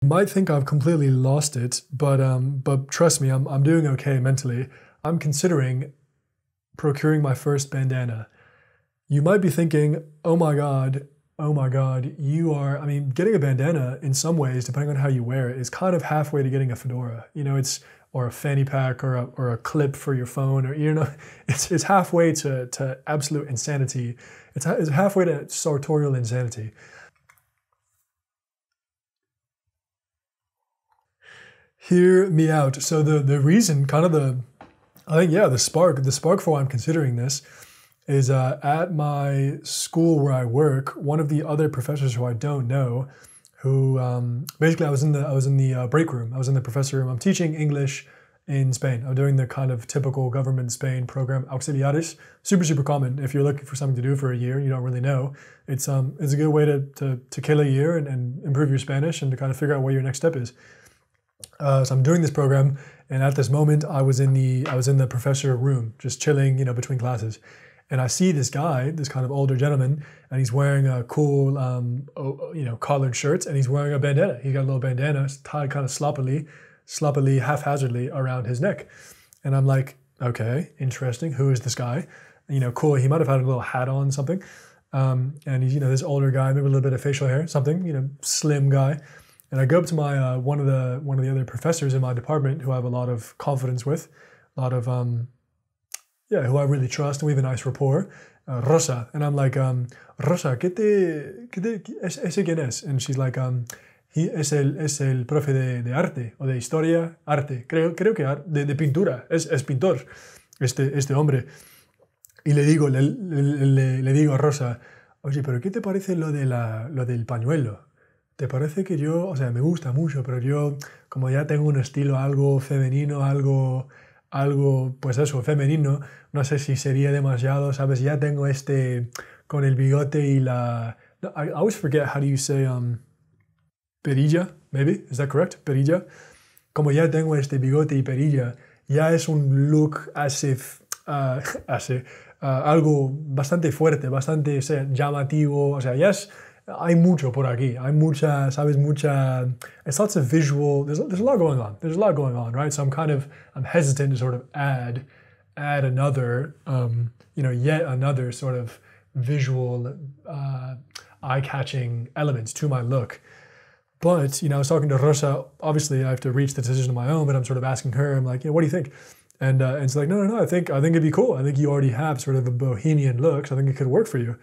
You might think I've completely lost it, but trust me, I'm doing okay mentally. I'm considering procuring my first bandana. You might be thinking, oh my God, you are, I mean, getting a bandana in some ways, depending on how you wear it, is kind of halfway to getting a fedora. You know, or a fanny pack or a clip for your phone, or, you know, it's halfway to absolute insanity. It's halfway to sartorial insanity. Hear me out. So the reason, kind of I think, yeah, the spark for why I'm considering this is at my school where I work, one of the other professors who I don't know, who basically I was in the break room. I was in the professor room. I'm teaching English in Spain. I'm doing the kind of typical government Spain program, auxiliares. Super common. If you're looking for something to do for a year and you don't really know, it's a good way to kill a year and improve your Spanish and to kind of figure out what your next step is. So I'm doing this program, and at this moment, I was in the professor room, just chilling, you know, between classes, and I see this guy, this kind of older gentleman, and he's wearing a cool, you know, collared shirt, and he's wearing a bandana. He's got a little bandana tied kind of sloppily, haphazardly around his neck, and I'm like, okay, interesting. Who is this guy? You know, cool. He might have had a little hat on, something, and he's, you know, this older guy, maybe a little bit of facial hair, something, you know, slim guy. And I go up to my one of the other professors in my department who I have a lot of confidence with, a lot of yeah, who I really trust, and we have a nice rapport, Rosa. And I'm like, Rosa, ese quién es? And she's like, he es el profe de arte o de historia, arte, creo que de pintura, es pintor, este hombre. Y le digo a Rosa, oye, pero ¿qué te parece lo del pañuelo? ¿Te parece que yo, o sea, me gusta mucho, pero yo, como ya tengo un estilo algo femenino, algo, pues eso, femenino, no sé si sería demasiado, ¿sabes? Ya tengo con el bigote y la... No, I always forget how do you say, perilla, maybe? Is that correct? Perilla. Como ya tengo este bigote y perilla, ya es un look as if, algo bastante fuerte, bastante, o sea, llamativo, o sea, ya es... Hay mucho por aquí. Hay mucha, sabes, mucha. It's lots of visual. There's a lot going on. There's a lot going on, right? So I'm hesitant to sort of add another, you know, yet another sort of visual, eye-catching elements to my look. But, you know, I was talking to Rosa. Obviously, I have to reach the decision on my own, but I'm sort of asking her. I'm like, yeah, what do you think? And it's like, no. I think it'd be cool. I think you already have sort of a bohemian look. So I think it could work for you.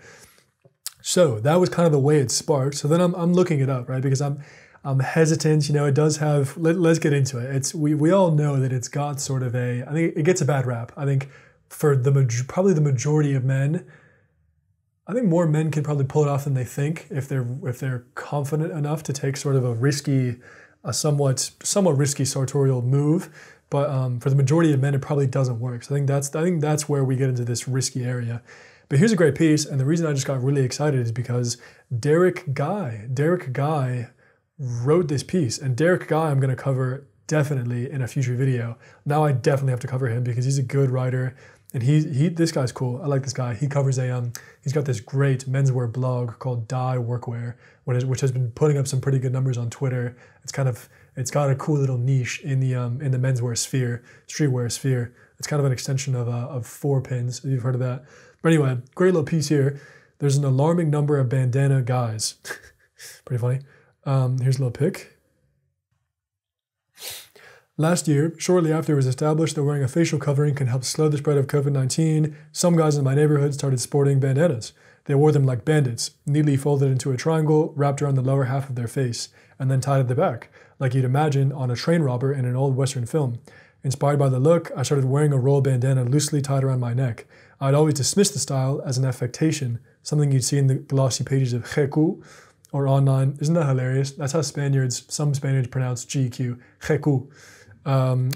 So that was kind of the way it sparked. So then I'm looking it up, right? Because I'm hesitant. You know, it does have. Let's get into it. We all know that it's got sort of I think it gets a bad rap. I think for probably the majority of men, I think more men can probably pull it off than they think if they're confident enough to take sort of a somewhat risky sartorial move. But for the majority of men, it probably doesn't work. So I think that's where we get into this risky area. But here's a great piece, and the reason I just got really excited is because Derek Guy wrote this piece, and Derek Guy I'm going to cover definitely in a future video. Now I definitely have to cover him because he's a good writer, and this guy's cool. I like this guy. He covers he's got this great menswear blog called Die Workwear, which has been putting up some pretty good numbers on Twitter. It's got a cool little niche in the menswear sphere, streetwear sphere. It's kind of an extension of 4pins, if you've heard of that. But anyway, great little piece here. There's an alarming number of bandana guys. Pretty funny. Here's a little pic. Last year, shortly after it was established that wearing a facial covering can help slow the spread of COVID-19, some guys in my neighborhood started sporting bandanas. They wore them like bandits, neatly folded into a triangle, wrapped around the lower half of their face, and then tied at the back, like you'd imagine on a train robber in an old Western film. Inspired by the look, I started wearing a roll bandana loosely tied around my neck. I'd always dismissed the style as an affectation, something you'd see in the glossy pages of Chez or online. Isn't that hilarious? That's how some Spaniards pronounce GQ, Chez,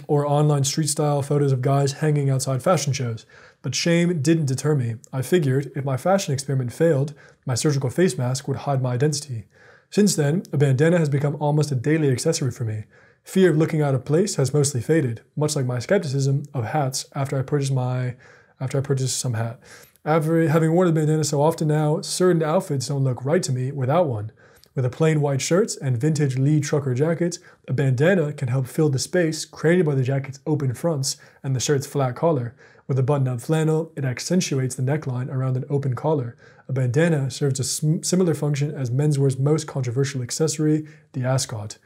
or online street style photos of guys hanging outside fashion shows. But shame didn't deter me. I figured if my fashion experiment failed, my surgical face mask would hide my identity. Since then, a bandana has become almost a daily accessory for me. Fear of looking out of place has mostly faded, much like my skepticism of hats after I purchased some hat. After having worn a bandana so often now, certain outfits don't look right to me without one. With a plain white shirts and vintage Lee trucker jackets, a bandana can help fill the space created by the jacket's open fronts and the shirt's flat collar. With a button-up flannel, it accentuates the neckline around an open collar. A bandana serves a similar function as menswear's most controversial accessory, the ascot.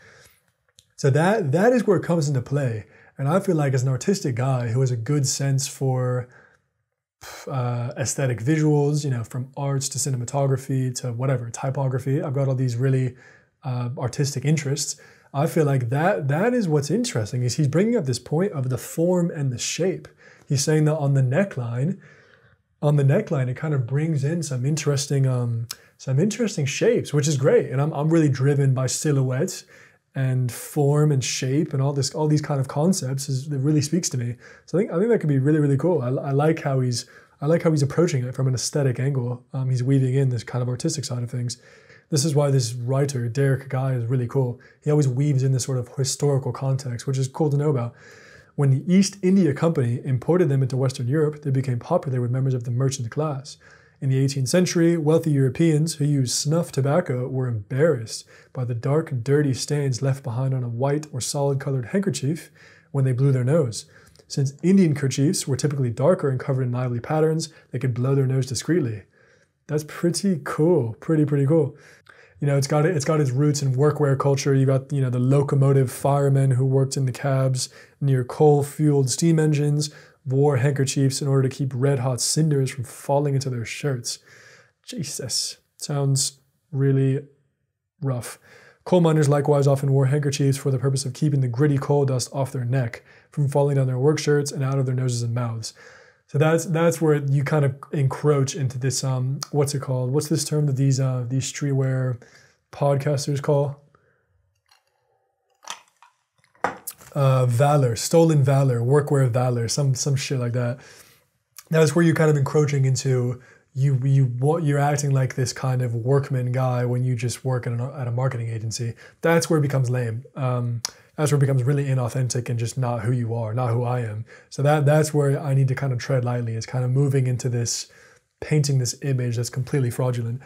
So that is where it comes into play. And I feel like as an artistic guy who has a good sense for aesthetic visuals, from arts to cinematography to whatever, typography, I've got all these really artistic interests. I feel like that is what's interesting, is he's bringing up this point of the form and the shape. He's saying that on the neckline, it kind of brings in some interesting shapes, which is great. And I'm really driven by silhouettes and form and shape and all these kind of concepts. It really speaks to me. So I think that could be really, really cool. I like how he's approaching it from an aesthetic angle. He's weaving in this kind of artistic side of things. This is why this writer, Derek Guy, is really cool. He always weaves in this sort of historical context, which is cool to know about. When the East India Company imported them into Western Europe, they became popular with members of the merchant class. In the 18th century, wealthy Europeans who used snuff tobacco were embarrassed by the dark, dirty stains left behind on a white or solid-colored handkerchief when they blew their nose. Since Indian kerchiefs were typically darker and covered in lively patterns, they could blow their nose discreetly. That's pretty cool. Pretty cool. It's got its roots in workwear culture. You got, the locomotive firemen who worked in the cabs near coal-fueled steam engines, wore handkerchiefs in order to keep red-hot cinders from falling into their shirts. Jesus. Sounds really rough. Coal miners likewise often wore handkerchiefs for the purpose of keeping the gritty coal dust off their neck from falling down their work shirts and out of their noses and mouths. So that's where you kind of encroach into this, what's it called? What's this term that these streetwear podcasters call? Valor, stolen valor, workwear valor, some shit like that. That's where you're kind of encroaching into you're acting like this kind of workman guy when you just work at a marketing agency. That's where it becomes lame. That's where it becomes really inauthentic and just not who you are, not who I am. So that's where I need to kind of tread lightly. It's kind of moving into this, painting this image that's completely fraudulent.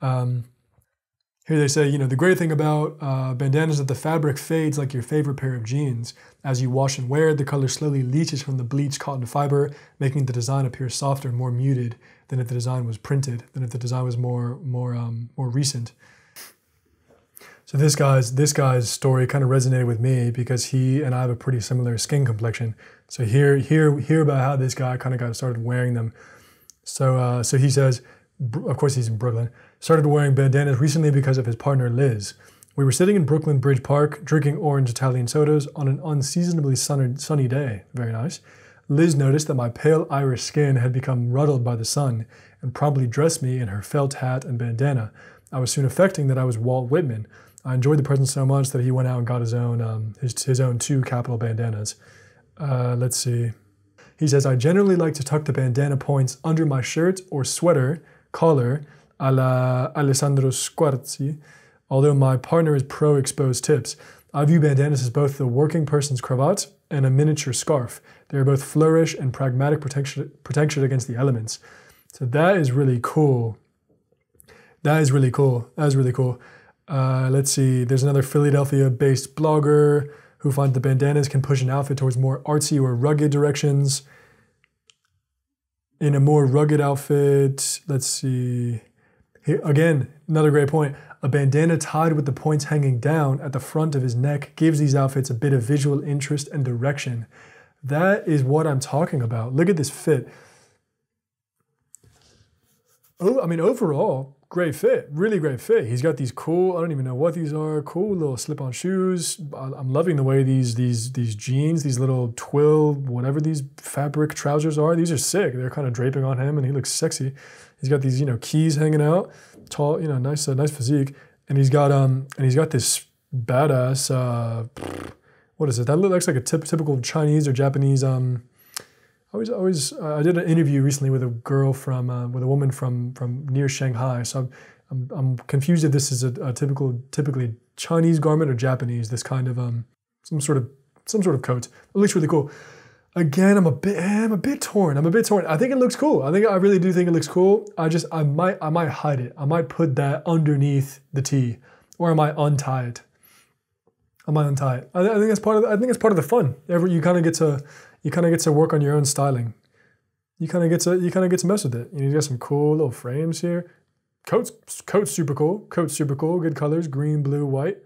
Here they say, the great thing about bandanas is that the fabric fades like your favorite pair of jeans. As you wash and wear it, the color slowly leaches from the bleached cotton fiber, making the design appear softer and more muted than if the design was printed, than if the design was more recent. So this guy's story kind of resonated with me because he and I have a pretty similar skin complexion. So hear about how this guy kind of got started wearing them. So he says, of course he's in Brooklyn, started wearing bandanas recently because of his partner Liz. We were sitting in Brooklyn Bridge Park drinking orange Italian sodas on an unseasonably sunny day. Very nice. Liz noticed that my pale Irish skin had become ruddled by the sun and promptly dressed me in her felt hat and bandana. I was soon affecting that I was Walt Whitman. I enjoyed the present so much that he went out and got his own 2 capital bandanas. Let's see. He says, I generally like to tuck the bandana points under my shirt or sweater collar a la Alessandro Squarzi, although my partner is pro-exposed tips. I view bandanas as both the working person's cravat and a miniature scarf. They are both flourish and pragmatic protection against the elements. So that is really cool. Let's see. There's another Philadelphia-based blogger who finds the bandanas can push an outfit towards more artsy or rugged directions. In a more rugged outfit, let's see. Here, again, another great point. A bandana tied with the points hanging down at the front of his neck gives these outfits a bit of visual interest and direction. That is what I'm talking about. Look at this fit. Oh, I mean, overall, great fit, really great fit. He's got these cool, I don't even know what these are, cool little slip-on shoes. I'm loving the way these jeans, these little twill, whatever these fabric trousers are, these are sick. They're kind of draping on him and he looks sexy. He's got these, keys hanging out, tall, nice physique. And he's got this badass, what is it? That looks like a typical Chinese or Japanese, I did an interview recently with a girl with a woman from near Shanghai. So I'm confused if this is a typically Chinese garment or Japanese. This kind of some sort of coat. It looks really cool. Again, I'm a bit torn. I think it looks cool. I really do think it looks cool. I might hide it. I might put that underneath the tee. or am I untie it? Am I untie it? I think it's part of the fun. You kind of get to work on your own styling. You kind of get to mess with it. You got some cool little frames here. Coat's super cool. Coat's super cool. Good colors: green, blue, white.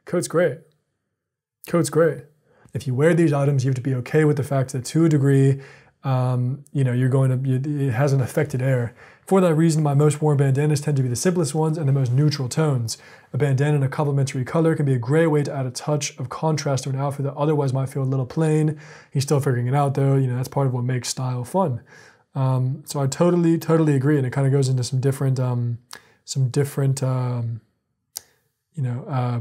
Coat's great. Coat's great. If you wear these items, you have to be okay with the fact that to a degree, it hasn't affected air. For that reason, my most worn bandanas tend to be the simplest ones and the most neutral tones. A bandana in a complementary color can be a great way to add a touch of contrast to an outfit that otherwise might feel a little plain. He's still figuring it out though. That's part of what makes style fun. So I totally agree. And it kind of goes into some different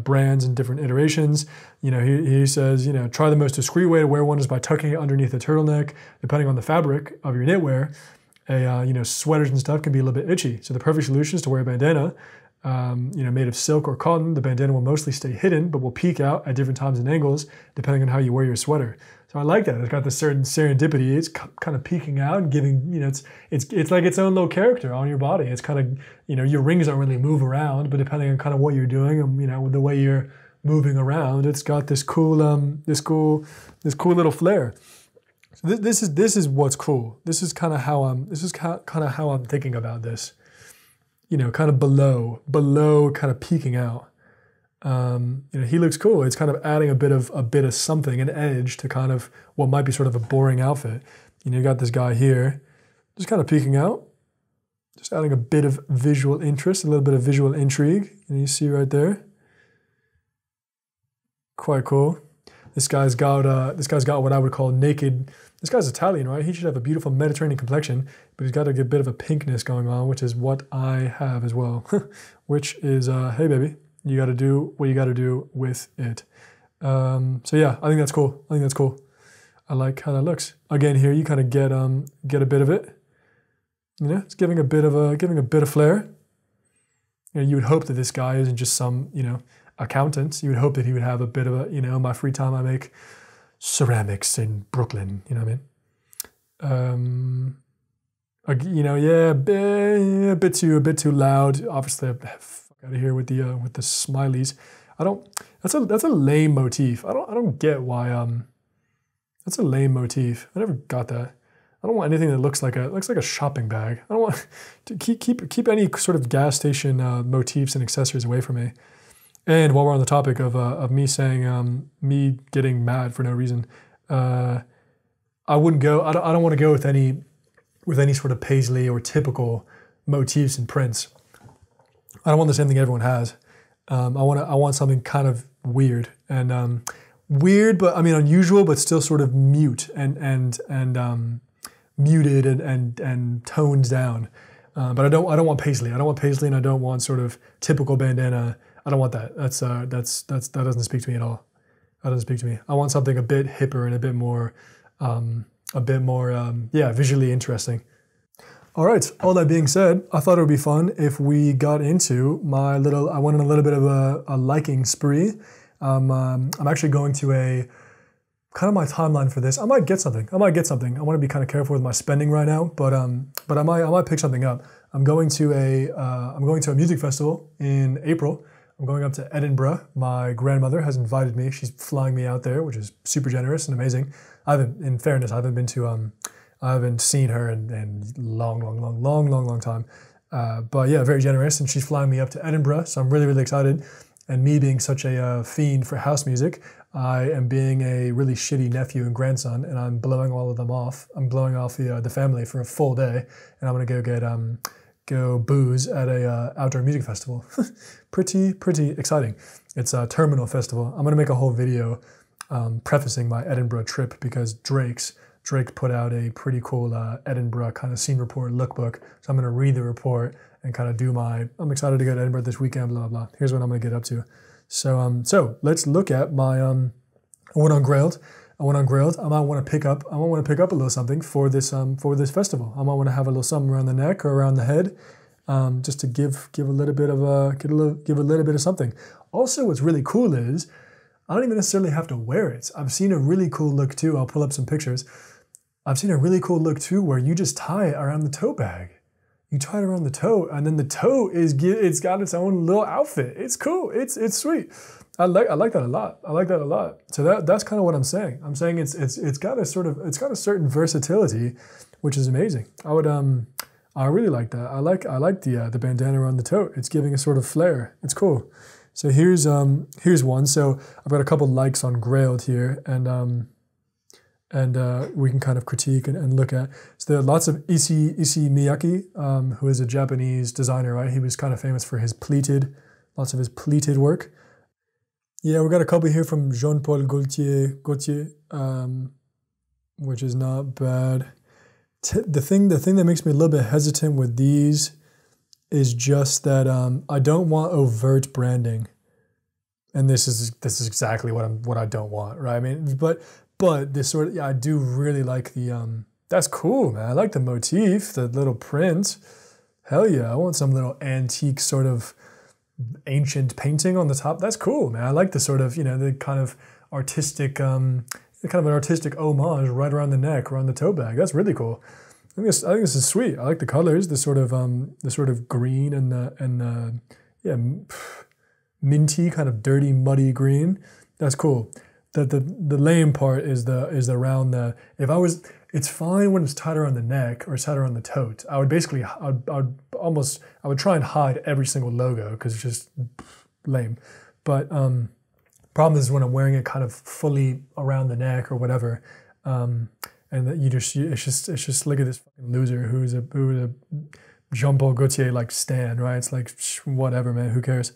brands and different iterations. He says, try the most discreet way to wear one is by tucking it underneath a turtleneck. Depending on the fabric of your knitwear, sweaters and stuff can be a little bit itchy. So the perfect solution is to wear a bandana, made of silk or cotton. The bandana will mostly stay hidden, but will peek out at different times and angles, depending on how you wear your sweater. So I like that. It's got this certain serendipity. It's kind of peeking out and giving, it's like its own little character on your body. It's kind of, your rings don't really move around, but depending on kind of what you're doing and, with the way you're moving around, it's got this cool little flair. So this is what's cool. This is kind of how I'm thinking about this. Kind of below, kind of peeking out. He looks cool. It's kind of adding a bit of something, an edge to kind of what might be sort of a boring outfit. You got this guy here, just kind of peeking out, just adding a bit of visual interest, a little bit of visual intrigue. And you see right there, quite cool. This guy's got what I would call naked. This guy's Italian, right? He should have a beautiful Mediterranean complexion, but he's got a bit of a pinkness going on, which is what I have as well. Which is, hey baby, you got to do what you got to do with it. So yeah, I think that's cool. I like how that looks. Again, here you kind of get a bit of it. It's giving a bit of flair. You would hope that this guy isn't just some accountant. You would hope that he would have a bit of a my free time I make ceramics in Brooklyn. You know what I mean? A bit too loud. Obviously, out of here with the smileys. That's a lame motif. I don't get why that's a lame motif. I never got that. I don't want anything that looks like a shopping bag. I don't want to keep any sort of gas station motifs and accessories away from me. And while we're on the topic of me saying me getting mad for no reason, I wouldn't go. I don't want to go with any sort of paisley or typical motifs and prints. I don't want the same thing everyone has. I want something kind of weird and weird, but I mean unusual, but still sort of mute and muted and toned down. But I don't want paisley. I don't want paisley, and I don't want sort of typical bandana. I don't want that. That doesn't speak to me at all. That doesn't speak to me. I want something a bit hipper and a bit more visually interesting. All right, all that being said, I thought it would be fun if we got into I went on a little bit of a liking spree. I'm actually going to kind of my timeline for this. I might get something. I want to be kind of careful with my spending right now, but I might pick something up. I'm going to a music festival in April. I'm going up to Edinburgh. My grandmother has invited me. She's flying me out there, which is super generous and amazing. In fairness, I haven't seen her in long time. But yeah, very generous. And she's flying me up to Edinburgh. So I'm really, really excited. And me being such a fiend for house music, I am being a really shitty nephew and grandson, and I'm blowing all of them off. I'm blowing off the family for a full day, and I'm gonna go booze at a outdoor music festival. pretty exciting. It's a Terminal Festival. I'm gonna make a whole video prefacing my Edinburgh trip because Drake put out a pretty cool Edinburgh kind of scene report lookbook. So I'm gonna read the report and kind of I'm excited to go to Edinburgh this weekend, blah, blah, blah. Here's what I'm gonna get up to. So let's look at my, I went on Grilled. I might want to pick up a little something for this festival. I might want to have a little something around the neck or around the head, just to give a little bit of something. Also, what's really cool is I don't even necessarily have to wear it. I've seen a really cool look too. I'll pull up some pictures. I've seen a really cool look too where you just tie it around the tote bag. You tie it around the toe, and then the toe it's got its own little outfit. It's cool. It's sweet. I like that a lot. I like that a lot. So that's kind of what I'm saying. I'm saying it's got a certain versatility, which is amazing. I really like that. I like the bandana around the tote. It's giving a sort of flair. It's cool. So here's one. So I've got a couple likes on Grailed here, and we can kind of critique and look at. So there are lots of Issey Miyake, who is a Japanese designer, right? He was kind of famous for lots of his pleated work. Yeah, we got a couple here from Jean-Paul Gaultier, which is not bad. The thing that makes me a little bit hesitant with these is just that I don't want overt branding, and this is exactly what I don't want, right? I mean, but this sort of, yeah, I do really like the that's cool, man. I like the motif, the little print. Hell yeah, I want some little antique sort of ancient painting on the top. That's cool, man. I like the sort of, the kind of artistic, kind of an artistic homage right around the neck, around the toe bag. That's really cool. I think this is sweet. I like the colors, the sort of green and the minty, kind of dirty, muddy green. That's cool. The lame part is around the, it's fine when it's tied around the neck or tied around the tote. I would try and hide every single logo because it's just lame. But problem is when I'm wearing it kind of fully around the neck or whatever, and that it's just look at this fucking loser who's a Jean-Paul Gaultier like stan, right? It's like whatever, man, who cares?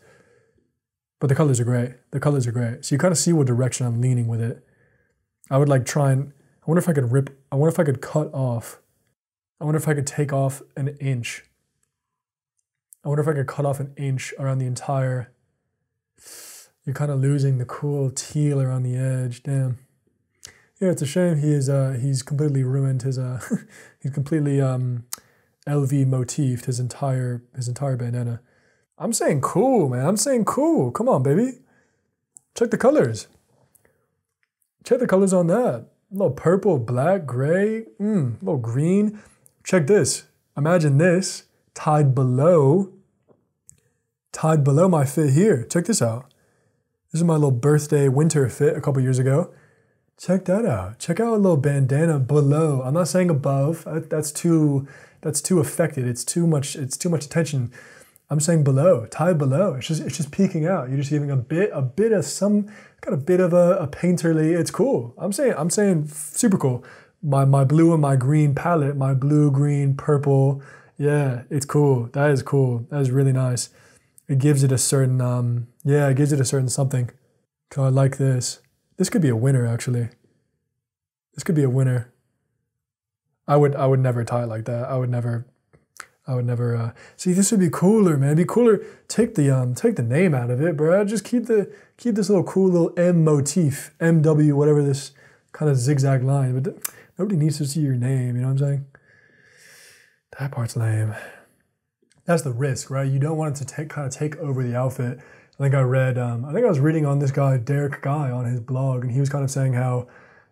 But the colors are great. The colors are great. So you kind of see what direction I'm leaning with it. I would like try and, I wonder if I could cut off. I wonder if I could take off an inch. I wonder if I could cut off an inch around the entire, you're kind of losing the cool teal around the edge. Damn. Yeah, it's a shame he's completely ruined his, he's completely LV motifed his entire bandana. I'm saying cool, man. I'm saying cool. Come on, baby. Check the colors. Check the colors on that. A little purple, black, gray, a little green. Check this. Imagine this tied below my fit here. Check this out. This is my little birthday winter fit a couple years ago. Check that out. Check out a little bandana below. I'm not saying above. That's too affected. It's too much attention. I'm saying below, tied below. It's just peeking out. You're just giving a bit of some kind of bit of a painterly. It's cool. I'm saying super cool. My blue and my green palette, my blue, green, purple. Yeah, it's cool. That is cool. That is really nice. It gives it a certain it gives it a certain something. I like this. This could be a winner actually. This could be a winner. I would never tie it like that. I would never see. This would be cooler, man. It'd be cooler. Take the name out of it, bro. Just keep this little cool little M motif, MW, whatever this kind of zigzag line. But nobody needs to see your name. You know what I'm saying? That part's lame. That's the risk, right? You don't want it to kind of take over the outfit. I think I was reading on this guy Derek Guy on his blog, and he was kind of saying how,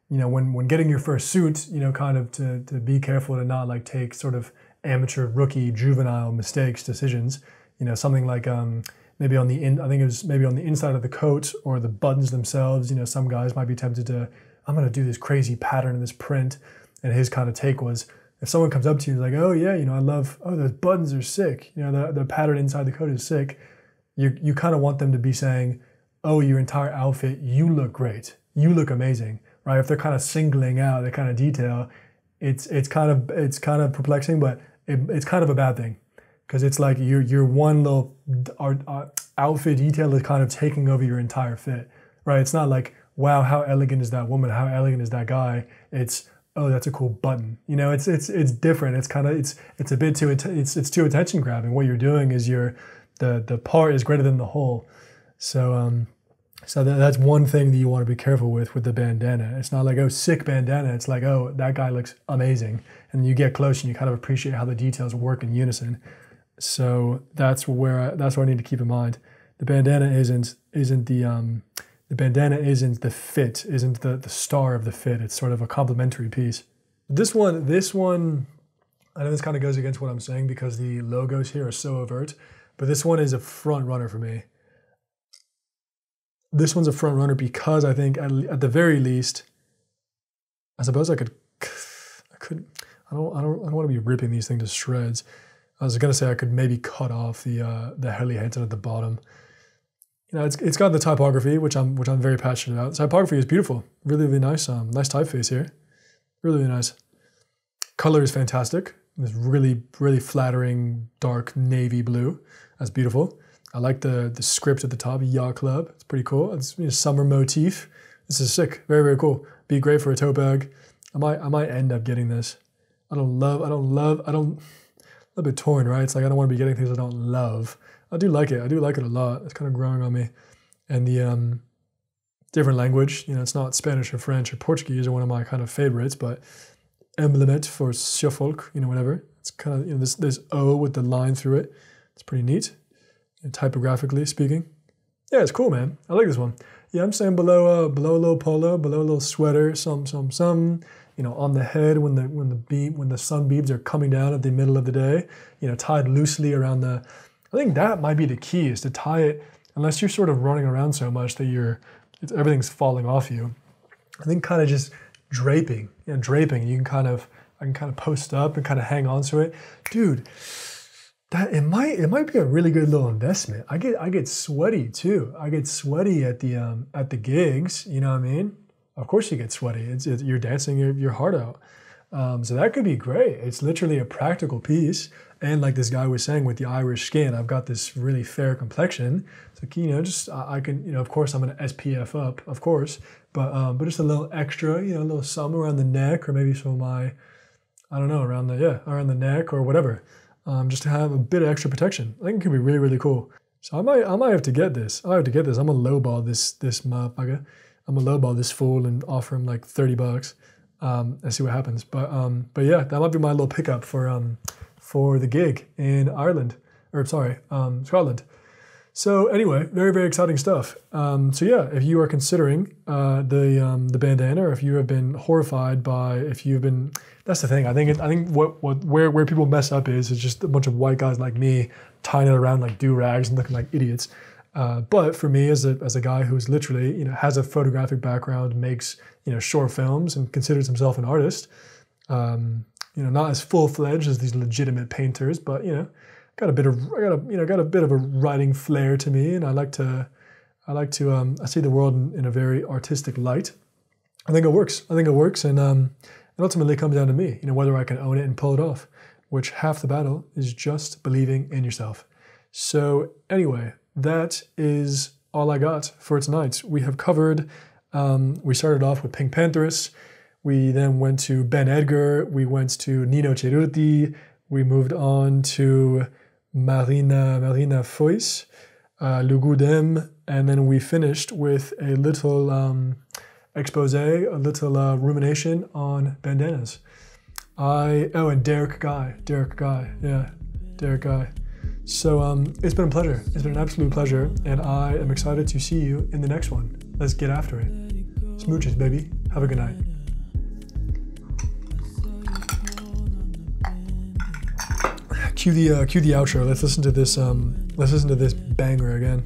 when getting your first suit, kind of to be careful to not like take sort of amateur, rookie, juvenile decisions. Something like maybe on the inside of the coat or the buttons themselves. Some guys might be tempted to, I'm gonna do this crazy pattern and this print. And his kind of take was, if someone comes up to you and is like, oh yeah, I love, oh those buttons are sick. The pattern inside the coat is sick. You kind of want them to be saying, oh, your entire outfit, you look great. You look amazing, right? If they're kind of singling out that kind of detail, it's kind of perplexing, but it's kind of a bad thing, because it's like your one little outfit detail is kind of taking over your entire fit, right? It's not like, wow, how elegant is that woman? How elegant is that guy? It's, oh, that's a cool button. It's different. It's kind of it's a bit too it's too attention grabbing. What you're doing is the part is greater than the whole. So that's one thing that you want to be careful with the bandana. It's not like, oh, sick bandana. It's like, oh, that guy looks amazing. And you get close and you kind of appreciate how the details work in unison. So that's what I need to keep in mind. The bandana isn't the fit, isn't the star of the fit. It's sort of a complementary piece. This one I know this kind of goes against what I'm saying because the logos here are so overt, but this one is a front runner for me. This one's a front runner because I think at the very least, I suppose I don't want to be ripping these things to shreds. I was gonna say I could maybe cut off the Herligheten at the bottom. You know, it's got the typography, which I'm very passionate about. The typography is beautiful, really, really nice. Nice typeface here, really, really nice. Color is fantastic. This really, really flattering dark navy blue. That's beautiful. I like the script at the top, Yacht Club. It's pretty cool. It's a summer motif. This is sick. Very, very cool. Be great for a tote bag. I might end up getting this. I'm a bit torn, right? It's like I don't want to be getting things I don't love. I do like it. I do like it a lot. It's kind of growing on me. And the different language, you know, it's not Spanish or French or Portuguese are one of my kind of favorites, but emblemet for Sjöfolk, you know, whatever. It's kind of, you know, this O with the line through it. It's pretty neat, you know, typographically speaking. Yeah, it's cool, man. I like this one. Yeah, I'm saying below a little polo, below a little sweater, some, you know, on the head when the sunbeams are coming down at the middle of the day, you know, tied loosely around the. I think that might be the key, is to tie it, unless you're sort of running around so much that everything's falling off you. I think kind of just draping, you know, draping. I can kind of post up and kind of hang on to it, dude. That it might be a really good little investment. I get sweaty too. I get sweaty at the gigs. You know what I mean? Of course you get sweaty. You're dancing your heart out. So that could be great. It's literally a practical piece. And like this guy was saying, with the Irish skin, I've got this really fair complexion. So, you know, just I can, you know, of course I'm going to SPF up, of course, but just a little extra, you know, a little something around the neck, or maybe some of my, I don't know, around the neck or whatever, just to have a bit of extra protection. I think it could be really, really cool. So I might have to get this. I'm gonna lowball this motherfucker. I'm gonna lowball this fool and offer him like $30. And see what happens. But yeah, that might be my little pickup for the gig in Scotland. So anyway, very, very exciting stuff. So yeah, if you are considering the bandana, or if you have been horrified that's the thing. I think where people mess up is just a bunch of white guys like me tying it around like do-rags and looking like idiots. But for me, as a guy who's literally, you know, has a photographic background, makes, you know, short films, and considers himself an artist, you know, not as full-fledged as these legitimate painters, but, you know, got a bit of a writing flair to me, and I see the world in a very artistic light. I think it works, and it ultimately comes down to me, you know, whether I can own it and pull it off, which half the battle is just believing in yourself. So anyway, that is all I got for tonight. We have covered, we started off with Pink Pantheress, we then went to Ben Edgar, we went to Nino Cerruti, we moved on to Marina Foïs, Le Goudem, and then we finished with a little expose, a little rumination on bandanas. And Derek Guy. So it's been a pleasure. It's been an absolute pleasure, and I am excited to see you in the next one. Let's get after it. Smooches, baby. Have a good night. Cue the outro. Let's listen to this banger again.